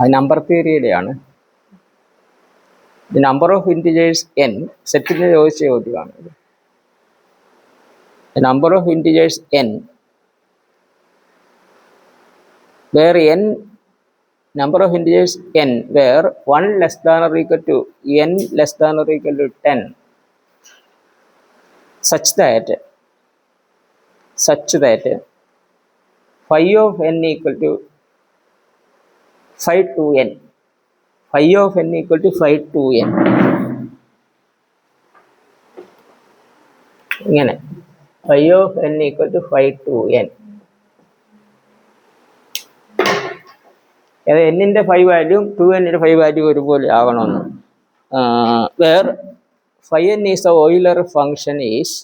അത് നമ്പർ തിയറിയുടെയാണ്. The number of integers n സെറ്റിന് ചോദിച്ച ചോദ്യമാണ്. ദി number of integers n where n number of integers n where 1 less than or equal to n less than or equal to 10 such that phi of n equal to 5 to n, phi of n equal to 5 to n. ഇങ്ങനെ phi of n equal to 5 to n. എന്നിൻ്റെ 5 വാല്യൂം 2n-ന്റെ 5 value ഒരുപോലെ ആകണമെന്ന്. Where phi n is the Euler function is,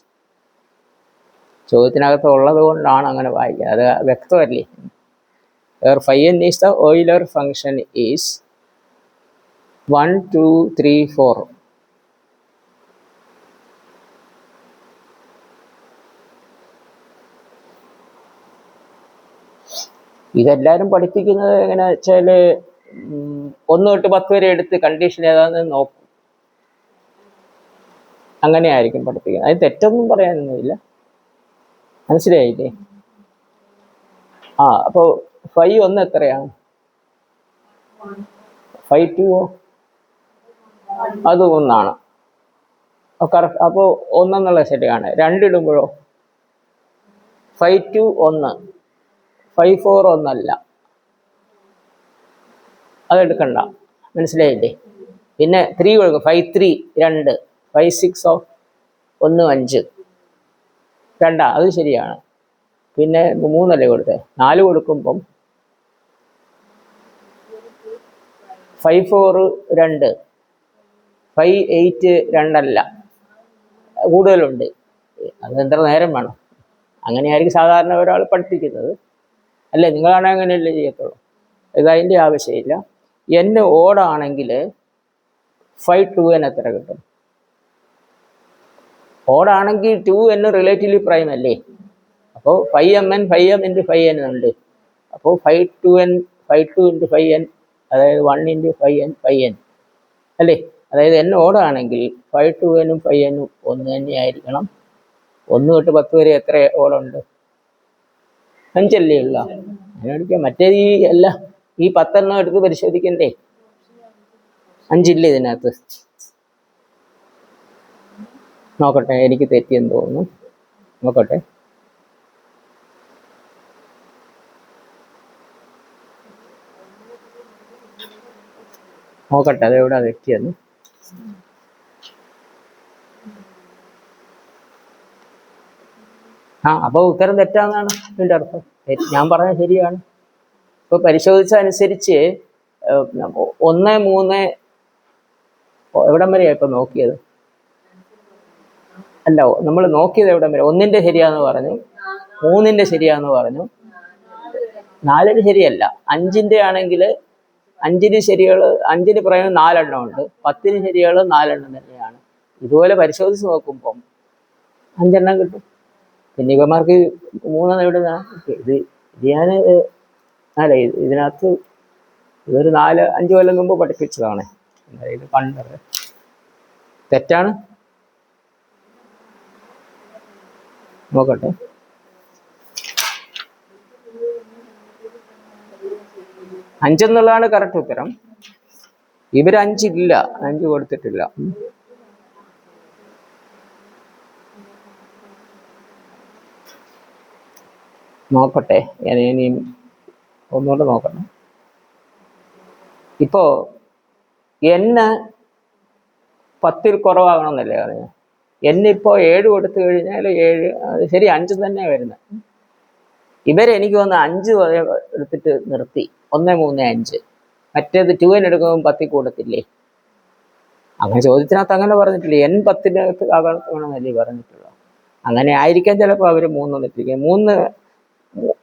ചോദ്യത്തിനകത്ത് ഉള്ളത് കൊണ്ടാണ് അങ്ങനെ വായിക്കുക, അത് വ്യക്തമല്ലേ. Where phi n is the Euler function is 1 2 3 4. ഇതെല്ലാവരും പഠിപ്പിക്കുന്നത് എങ്ങനെ വെച്ചാൽ 1 തൊട്ട് 10 വരെ എടുത്ത് കണ്ടീഷൻ ഏതാണെന്ന് നോക്കും, അങ്ങനെയായിരിക്കും പഠിപ്പിക്കുന്നത്. അത് തെറ്റൊന്നും പറയാനൊന്നുമില്ല, മനസ്സിലായില്ലേ? അപ്പോൾ phi 1 എത്രയാണ്? phi 2 അത് 1 കറക്റ്റ്. അപ്പോൾ 1 എന്നുള്ള ശരിയാണ്. 2 ഇടുമ്പോഴോ phi 2 1, phi 4 1 അതെടുക്കണ്ട, മനസ്സിലായില്ലേ? പിന്നെ 3 കൊടുക്കും, phi 3 2, phi 6 1 5 2, അത് ശരിയാണ്. പിന്നെ 3 അല്ലേ കൊടുത്തേ, 4 കൊടുക്കുമ്പം phi 4 2, phi 8 2 കൂടുതലുണ്ട്. അത് എത്ര നേരം വേണം? അങ്ങനെയായിരിക്കും സാധാരണ ഒരാൾ പഠിപ്പിക്കുന്നത്, അല്ലേ? നിങ്ങളാണെങ്കിൽ അങ്ങനെയല്ലേ ചെയ്യത്തുള്ളൂ. ഇതതിൻ്റെ ആവശ്യമില്ല. n ഓടാണെങ്കിൽ phi 2n എത്ര കിട്ടും? ഓടാണെങ്കിൽ 2n റിലേറ്റീവ്ലി പ്രൈം അല്ലേ? അപ്പോൾ phi mn phi m into phi n ഉണ്ട്. അപ്പോൾ phi 2n phi 2 into phi n, അതായത് 1 into phi n phi n അല്ലേ? അതായത് n ഓടാണെങ്കിൽ phi 2n-ഉം phi n-ഉം 1 തന്നെയായിരിക്കണം. 1 തൊട്ട് 10 വരെ എത്ര ഓടുണ്ട്? 5 അല്ലേ ഉള്ള? അങ്ങനെ അടിക്കാം. മറ്റേത് ഈ 10 എടുത്ത് പരിശോധിക്കണ്ടേ? 5 ഇല്ല ഇതിനകത്ത്. നോക്കട്ടെ, എനിക്ക് തെറ്റിയെന്ന് തോന്നുന്നു. നോക്കട്ടെ. അതെവിടാ തെറ്റിയെന്ന്. അപ്പോൾ ഉത്തരം തെറ്റാന്നാണ് ഇതിൻ്റെ അർത്ഥം. ഞാൻ പറഞ്ഞത് ശരിയാണ്. ഇപ്പോൾ പരിശോധിച്ചതനുസരിച്ച് 1 3 എവിടം വരെയാണ് ഇപ്പോൾ നോക്കിയത്? അല്ല, നമ്മൾ നോക്കിയത് എവിടം വരെ? 1-ന്റെ ശരിയാന്ന് പറഞ്ഞു, 3-ന്റെ ശരിയാന്ന് പറഞ്ഞു, 4-ന് ശരിയല്ല. 5-ന്റെ ആണെങ്കിൽ 5-ന് ശരികൾ, 5-ന് പറയുന്നത് 4 എണ്ണം ഉണ്ട്, 10-ന് ശരികൾ 4 എണ്ണം തന്നെയാണ്. ഇതുപോലെ പരിശോധിച്ച് നോക്കുമ്പം 5 എണ്ണം കിട്ടും. പിന്നെ ഇവന്മാർക്ക് 3 എവിടെ ഇത് ഞാൻ അല്ല, ഇതിനകത്ത് ഇതൊരു 4-5 കൊല്ലം മുമ്പ് പഠിപ്പിച്ചതാണ്. ഇത് പണ്ട് തെറ്റാണ്. നോക്കട്ടെ. അഞ്ചെന്നുള്ളതാണ് കറക്റ്റ് ഉത്തരം. ഇവർ 5 ഇല്ല, 5 കൊടുത്തിട്ടില്ല. നോക്കട്ടെ, ഞാൻ ഇനിയും ഒന്നുകൂടെ നോക്കണം. ഇപ്പോൾ n 10-ൽ കുറവാകണമെന്നല്ലേ പറഞ്ഞത്? n ഇപ്പോൾ 7 കൊടുത്തു കഴിഞ്ഞാൽ 7, അത് ശരി, 5 തന്നെ വരുന്നത്. ഇവരെനിക്ക് തോന്നുന്നു 5 എടുത്തിട്ട് നിർത്തി, 1 3 5. മറ്റേത് 2n എടുക്കുമ്പോൾ 10-ൽ കൂടത്തില്ലേ? അങ്ങനെ ചോദ്യത്തിനകത്ത് അങ്ങനെ പറഞ്ഞിട്ടില്ലേ? n 10-നകത്ത് ആകണമെന്നല്ലേ പറഞ്ഞിട്ടുള്ളൂ. അങ്ങനെ ആയിരിക്കാം ചിലപ്പോൾ അവർ 3 എത്തിക്കുക.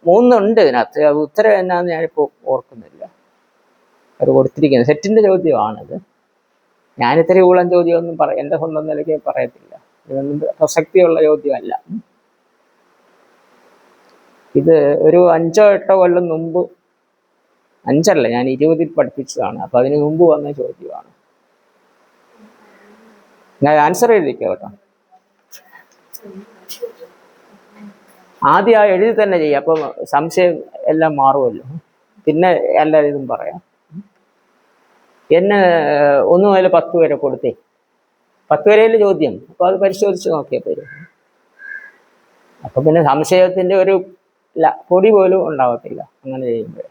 3 ഉണ്ട് ഇതിനകത്ത്. അത് ഉത്തരം എന്നാന്ന് ഞാനിപ്പോൾ ഓർക്കുന്നില്ല. അവർ കൊടുത്തിരിക്കുന്നത് സെറ്റിൻ്റെ ചോദ്യമാണിത്. ഞാനിത്തിരി ഊളം ചോദ്യമൊന്നും എൻ്റെ സ്വന്തം നിലയ്ക്ക് പറയത്തില്ല. ഇതൊന്നും പ്രസക്തിയുള്ള ചോദ്യമല്ല. ഇത് ഒരു 5 8 കൊല്ലം മുമ്പ് 5 ഞാൻ 20 പഠിപ്പിച്ചതാണ്. അപ്പോൾ അതിന് മുമ്പ് വന്ന ചോദ്യമാണ്. ഞാൻ ആൻസർ എഴുതിക്കോ കേട്ടോ. ആദ്യം എഴുതി തന്നെ ചെയ്യുക, അപ്പം സംശയം എല്ലാം മാറുമല്ലോ. പിന്നെ എല്ലാ ഇതും പറയാം. എന്നെ 1 മുതൽ 10 വരെ കൊടുത്തേ, 10 വരെയല്ലേ ചോദ്യം. അപ്പോൾ അത് പരിശോധിച്ച് നോക്കിയാൽ തരും. അപ്പം പിന്നെ സംശയത്തിൻ്റെ ഒരു പൊടി പോലും ഉണ്ടാവത്തില്ല അങ്ങനെ ചെയ്യുമ്പോൾ.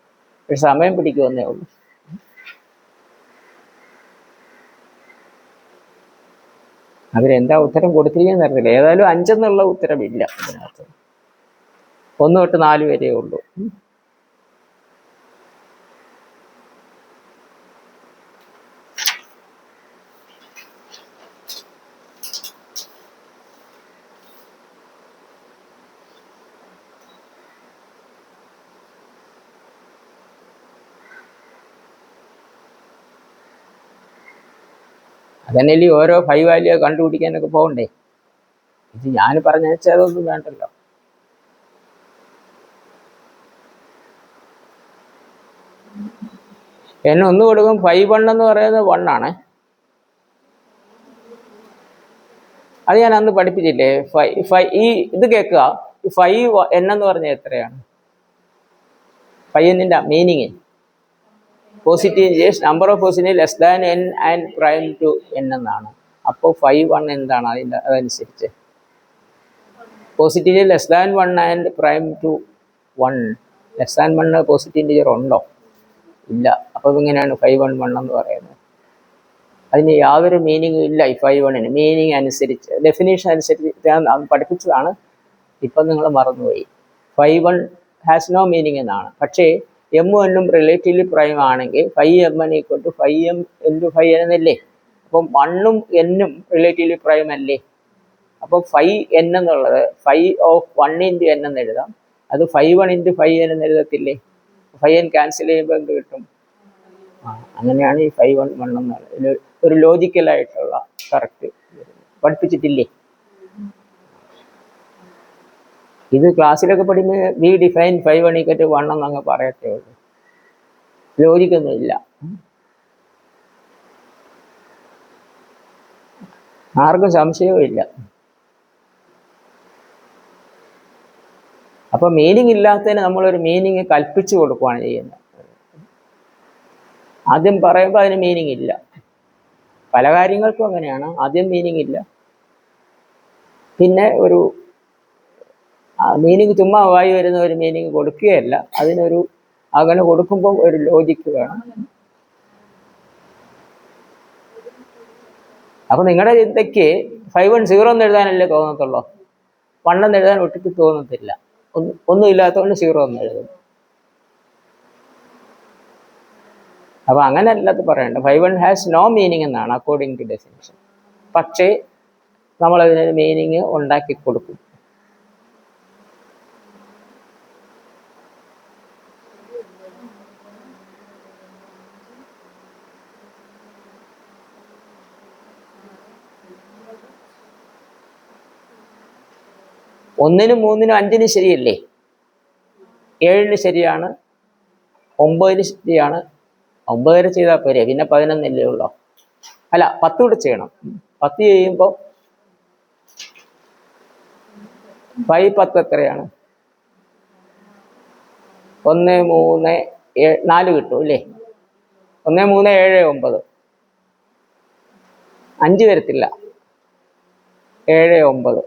ഒരു സമയം പിടിക്കുമെന്നേ ഉള്ളൂ. അവരെന്താ ഉത്തരം കൊടുത്തിരിക്കുന്നതെന്ന് അറിയില്ല. ഏതായാലും 5 എന്നുള്ള ഉത്തരമില്ല ഇതിനകത്ത്. 1 തൊട്ട് 4 വരെയേ ഉള്ളൂ. അതന്നെ ഓരോ 5 വാല്യൂ കണ്ടുപിടിക്കാനൊക്കെ പോകണ്ടേ. ഇത് ഞാൻ പറഞ്ഞു വെച്ചാൽ അതൊന്നും വേണ്ടല്ലോ. എന്നെ 1 കൊടുക്കും. 5 എന്ന് പറയുന്നത് 1 ആണ്. അത് ഞാൻ അന്ന് പഠിപ്പിച്ചില്ലേ. ഈ ഇത് കേൾക്കുക. 5 എന്ന് പറഞ്ഞാൽ എത്രയാണ്? 5 meaning positive number of positive less than n and prime to n എന്നാണ്. അപ്പോൾ 5 എന്താണ് അതനുസരിച്ച്? Positive less than 1 and prime to 1. Less than 1 positive integer ഉണ്ടോ? ഇല്ല. അപ്പോൾ ഇങ്ങനെയാണ് 5 എന്ന് പറയുന്നത്. അതിന് യാതൊരു മീനിങ്ങും ഇല്ല. ഈ 5 മീനിങ് അനുസരിച്ച്, ഡെഫിനേഷൻ അനുസരിച്ച് ഞാൻ പഠിപ്പിച്ചതാണ്. ഇപ്പം നിങ്ങൾ മറന്നുപോയി. 5 ഹാസ് നോ മീനിങ് എന്നാണ്. പക്ഷേ m1 റിലേറ്റീവ്ലി പ്രൈം ആണെങ്കിൽ 5m = 5m × 5n എന്നല്ലേ. അപ്പം 1ഉം n റിലേറ്റീവ്ലി പ്രൈം അല്ലേ. അപ്പോൾ 5n എന്നുള്ളത് 5(1 × n) എന്ന് എഴുതാം. അത് 5(1 × 5n) എന്ന് എഴുതത്തില്ലേ. 5n ക്യാൻസൽ ചെയ്യുമ്പോൾ എന്ത് കിട്ടും? അങ്ങനെയാണ് ഈ 5(1) എന്നുള്ളത് ഒരു ലോജിക്കലായിട്ടുള്ള കറക്റ്റ് പഠിപ്പിച്ചിട്ടില്ലേ. ഇത് ക്ലാസ്സിലൊക്കെ പഠിക്കുമ്പോൾ വി ഡിഫൈൻ 5(1 = 1) എന്നങ്ങ് പറയത്തേ ഉള്ളൂ. ലോജിക്കൊന്നും ഇല്ല. ആർക്കും സംശയവും ഇല്ല. അപ്പം മീനിങ് ഇല്ലാത്തതിന് നമ്മളൊരു മീനിങ് കൽപ്പിച്ചു കൊടുക്കുകയാണ് ചെയ്യുന്നത്. ആദ്യം പറയുമ്പോൾ അതിന് മീനിങ് ഇല്ല. പല കാര്യങ്ങൾക്കും അങ്ങനെയാണ്. ആദ്യം മീനിങ് ഇല്ല, പിന്നെ ഒരു മീനിങ് ചുമ്മാ വായി വരുന്ന ഒരു മീനിങ് കൊടുക്കുകയല്ല. അതിനൊരു അങ്ങനെ കൊടുക്കുമ്പോൾ ഒരു ലോജിക്ക് വേണം. അപ്പം നിങ്ങളുടെ ചിന്തയ്ക്ക് 5(1) 0 എന്ന് എഴുതാനല്ലേ തോന്നത്തുള്ളൂ. 1 എന്ന് എഴുതാൻ ഒട്ടിട്ട് തോന്നത്തില്ല. ഒന്നും ഇല്ലാത്തതുകൊണ്ട് 0 എന്ന് എഴുതും. അപ്പോൾ അങ്ങനെ അല്ലാത്ത പറയണ്ട. 5(1) ഹാസ് നോ മീനിങ് എന്നാണ് അക്കോർഡിംഗ് ടു ഡെഫിനിഷൻ. പക്ഷേ നമ്മളതിന് മീനിങ് ഉണ്ടാക്കി കൊടുക്കും. ഒന്നിനും 3നും 5നും ശരിയല്ലേ. 7ന് ശരിയാണ്, 9ന് ശരിയാണ്. 9 വരെ ചെയ്താൽ പോരെ, പിന്നെ 11 ഉള്ളോ. അല്ല, 10 കൂടെ ചെയ്യണം. 10 ചെയ്യുമ്പോൾ 5(10) എത്രയാണ്? 1 3 4 കിട്ടും അല്ലേ. 1 3 7 9. 5 വരത്തില്ല. 7 9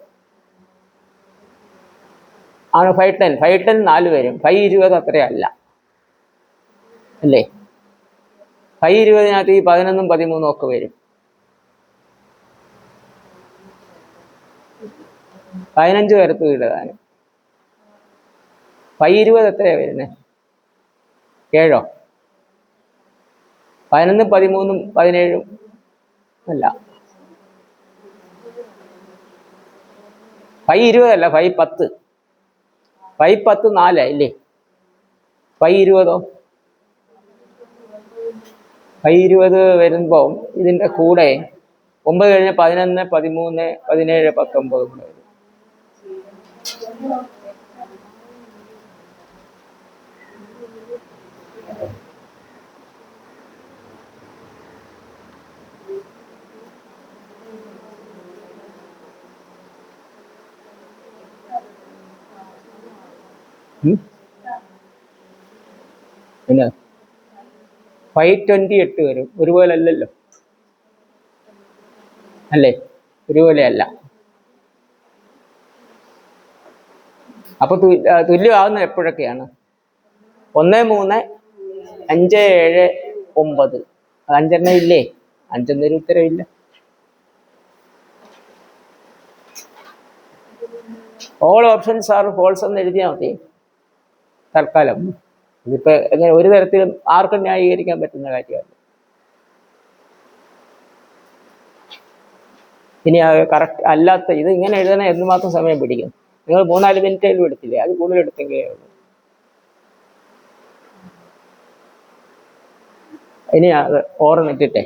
ആണ്. 510 4 വരും. 520 അത്രയല്ല അല്ലേ. 520 ഈ 11ഉം 13ഉം ഒക്കെ വരും. 15 വരത്ത് ഇടാനും. 520 എത്രയാണ് വരുന്നത്? 7. 11ഉം 13ഉം 17ഉം അല്ല. 520 അല്ല, 510. 510 4 ഇല്ലേ. 520 520 വരുമ്പോൾ ഇതിൻ്റെ കൂടെ 9 കഴിഞ്ഞ് 11 13 17 19 കൂടെ വരും. ഉം? പിന്നെ 528 വരും. ഒരുപോലെ അല്ലല്ലോ, അല്ലേ? ഒരുപോലെ അല്ല. അപ്പൊ തുല്യമാകുന്നത് എപ്പോഴൊക്കെയാണ്? 1, 3, 5, 7, 9. അത് 5 ഇല്ലേ? 5 ഉത്തരവില്ല. ഓൾ ഓപ്ഷൻസ് ആർ ഫോൾസ് എന്ന് എഴുതിയാൽ മതി തൽക്കാലം. ഇതിപ്പോ എങ്ങനെ ഒരു തരത്തിലും ആർക്കും ന്യായീകരിക്കാൻ പറ്റുന്ന കാര്യമല്ല. ഇനി കറക്റ്റ് അല്ലാത്ത ഇത് ഇങ്ങനെ എഴുതണ എന്തുമാത്രം സമയം പിടിക്കും? നിങ്ങൾ 3-4 മിനിറ്റേലും എടുത്തില്ലേ? അത് കൂടുതൽ എടുത്തെങ്കിലേ ഉള്ളൂ. ഇനി അത് ഓർമ്മിട്ടിട്ടെ,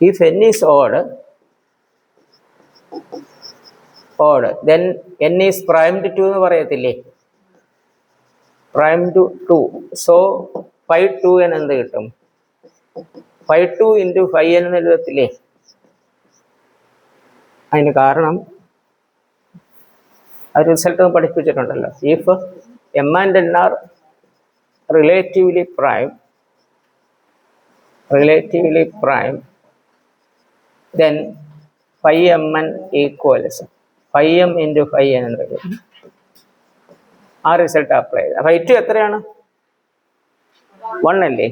if n is odd, then n is primed to എന്ന് പറയത്തില്ലേ? primed to 2. so 5 2n എന്ത് കിട്ടും? 5 2 into 5n എന്ന് എഴുതത്തില്ലേ? അതിന് കാരണം അത് റിസൾട്ട് പഠിപ്പിച്ചിട്ടുണ്ടല്ലോ. If m and n are relatively prime, then 5mn equals 5m into 5n എന്ന് വരും. ആ റിസൾട്ട് അപ്ലൈ ചെയ്ത് 5 എത്രയാണ്? 1 അല്ലേ?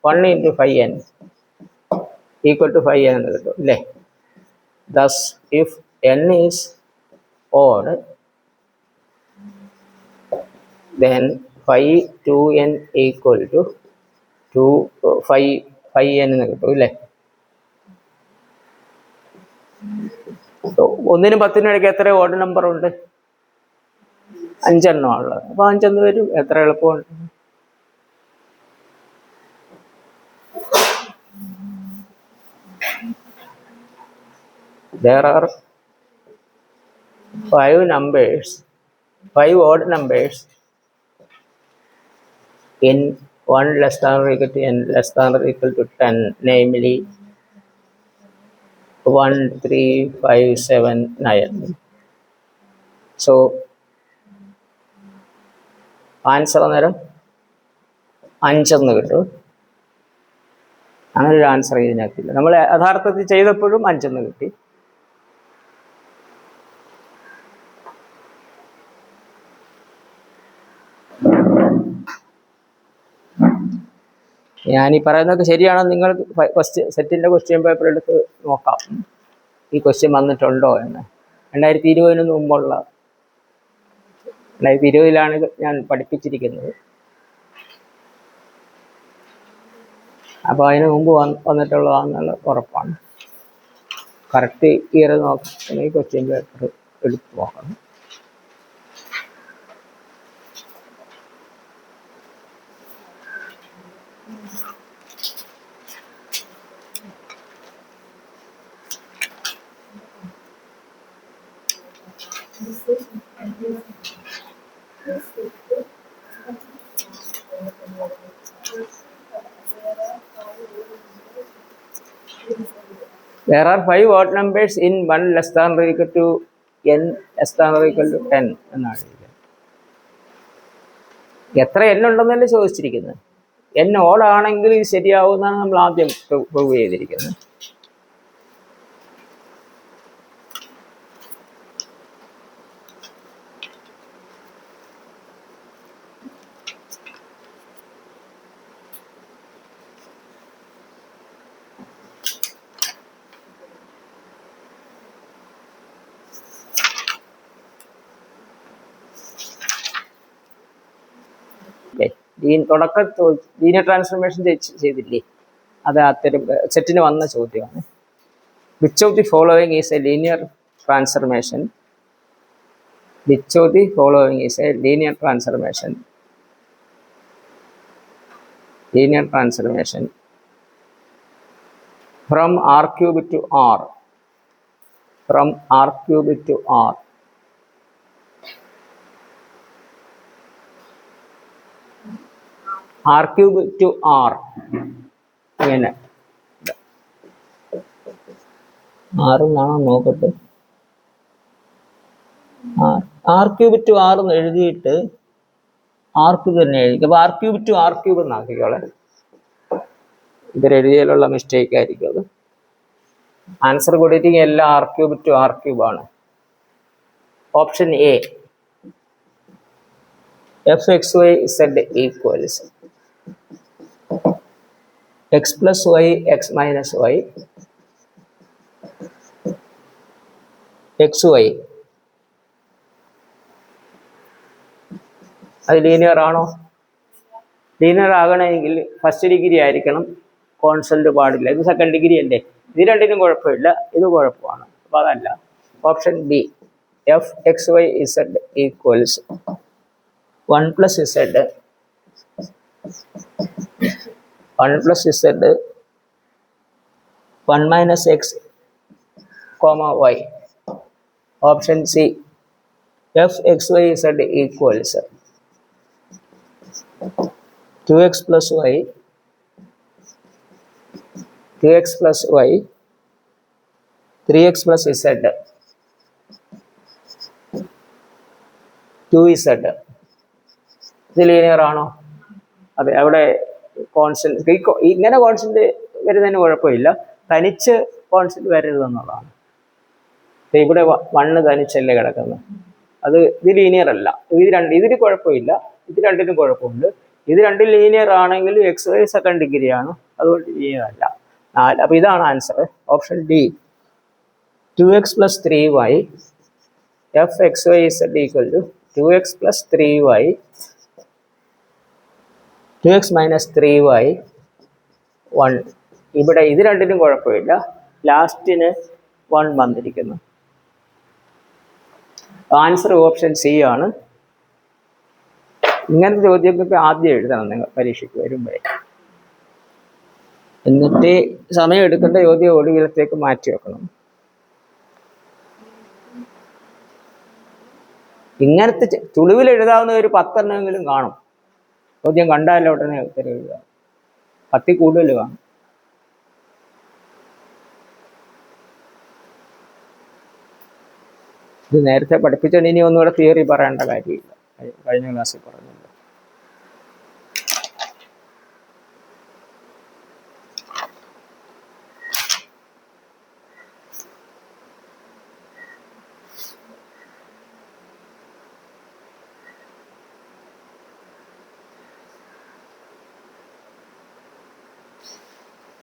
1 into 5n equal to 5n എന്ന് കിട്ടും അല്ലേ? Thus if n is odd, then 5 2n equal to 5n എന്ന് കിട്ടും അല്ലേ? 1-നും 10-നും ഇടയ്ക്ക് എത്ര ഓഡ് നമ്പർ ഉണ്ട്? 5 ഉള്ളത്. അപ്പൊ 5 വരും. എത്ര എളുപ്പമുണ്ട്. There are 5 odd numbers in 1 less than or equal to n less than or equal to 10, namely 1, 3, 5, 7, 9. So answer അന്നേരം 5 എന്ന് കിട്ടും. അങ്ങനെ ഒരു ആൻസർ ഇതിനകത്തില്ല. നമ്മൾ യഥാർത്ഥത്തിൽ ചെയ്തപ്പോഴും 5 എന്ന് കിട്ടി. ഞാനീ പറയുന്നതൊക്കെ ശരിയാണോ? നിങ്ങൾ സെറ്റിൻ്റെ ക്വസ്റ്റ്യൻ പേപ്പർ എടുത്ത് നോക്കാം, ഈ ക്വസ്റ്റ്യൻ വന്നിട്ടുണ്ടോ എന്ന്. 2020 മുമ്പുള്ള 2020 ഞാൻ പഠിപ്പിച്ചിരിക്കുന്നത്. അപ്പോൾ അതിന് മുമ്പ് വന്നിട്ടുള്ളതാണെന്നുള്ള ഉറപ്പാണ്. കറക്റ്റ് ഇയർ നോക്കണം, ഈ ക്വസ്റ്റ്യൻ പേപ്പർ എടുത്ത് നോക്കണം. There are 5 odd numbers in 1 less than or equal to n less than or equal to 10 എന്നാണ്. എത്ര n ഉണ്ടെന്നല്ലേ ചോദിച്ചിരിക്കുന്നത്. n ഓഡ് ആണെങ്കിൽ ഇത് ശരിയാവുമെന്നാണ് നമ്മൾ ആദ്യം പ്രൂവ് ചെയ്തിരിക്കുന്നത്. തുടക്കത്തിൽ ലീനിയർ ട്രാൻസ്ഫോർമേഷൻ ചെയ്തില്ലേ? അത് അത്തരം സെറ്റിന് വന്ന ചോദ്യമാണ്. Which of the following is A linear transformation? Which of the following is A linear transformation from R cube to R, from R cube to R. R cube to R ഇങ്ങനെ 6 എന്നാണോ നോക്കട്ടെ. R cube to 6 എന്ന് എഴുതിയിട്ട് R cube തന്നെ എഴുതി. അപ്പോൾ R cube to R cube എന്നാക്കിക്കോളെ. ഇവരെഴുതിയതിലുള്ള മിസ്റ്റേക്ക് ആയിരിക്കും അത്. ആൻസർ കൊടുത്തിരിക്കുക എല്ലാം R cube to R cube ആണ്. Option A F X Y Z equals X plus Y X minus Y X Y. അത് ലീനിയർ ആണോ? ലീനിയർ ആകണമെങ്കിൽ ഫസ്റ്റ് ഡിഗ്രി ആയിരിക്കണം, കോൺസ്റ്റന്റ് പാടില്ല. ഇത് സെക്കൻഡ് ഡിഗ്രി അല്ലേ? ഇത് രണ്ടിനും കുഴപ്പമില്ല, ഇത് കുഴപ്പമാണ്. അപ്പോൾ അതല്ല. Option B F X Y Z equals 1 plus Z 1 plus Z 1 minus X comma Y. Option C F X Y Z equals 2x plus y 3x plus z 2z. ഇത് linear ആണോ? അതെ. അവിടെ കോൺസ്റ്റന്റ് ഇങ്ങനെ constant വരുന്നതിന് കുഴപ്പമില്ല, തനിച്ച് constant വരരുതെന്നുള്ളതാണ്. ഇവിടെ 1 തനിച്ചല്ലേ കിടക്കുന്നത്. അത് ഇത് ലീനിയർ അല്ല. ഇതിന് കുഴപ്പമില്ല, ഇത് രണ്ടിനും കുഴപ്പമുണ്ട്. ഇത് രണ്ടും ലീനിയർ ആണെങ്കിൽ എക്സ് വൈ സെക്കൻഡ് ഡിഗ്രി ആണ്, അതുകൊണ്ട് ലീനിയർ അല്ല. 4. അപ്പോൾ ഇതാണ് answer. Option D 2x plus 3y F X Y Z equal to 2x plus 3y 2x minus 3y 1. ഇവിടെ ഇത് രണ്ടിനും കുഴപ്പമില്ല, ലാസ്റ്റിന് 1 വന്നിരിക്കുന്നു. ആൻസർ ഓപ്ഷൻ സി ആണ്. ഇങ്ങനത്തെ ചോദ്യമൊക്കെ ആദ്യം എഴുതണം നിങ്ങൾ പരീക്ഷയ്ക്ക് വരുമ്പോഴേ, എന്നിട്ട് സമയം എടുക്കേണ്ട ചോദ്യം ഒടുവിലത്തേക്ക് മാറ്റി വെക്കണം. ഇങ്ങനത്തെ ചുളിവിൽ എഴുതാവുന്ന ഒരു 10 എണ്ണമെങ്കിലും കാണും. ചോദ്യം കണ്ടാലോ ഉടനെ ഉത്തരം എഴുതാം. 10 കൂടുതൽ കാണും. ഇത് നേരത്തെ പഠിപ്പിച്ചുകൊണ്ട് ഇനി ഒന്നുകൂടെ തിയറി പറയേണ്ട കാര്യമില്ല, കഴിഞ്ഞ ക്ലാസ്സിൽ പറഞ്ഞു.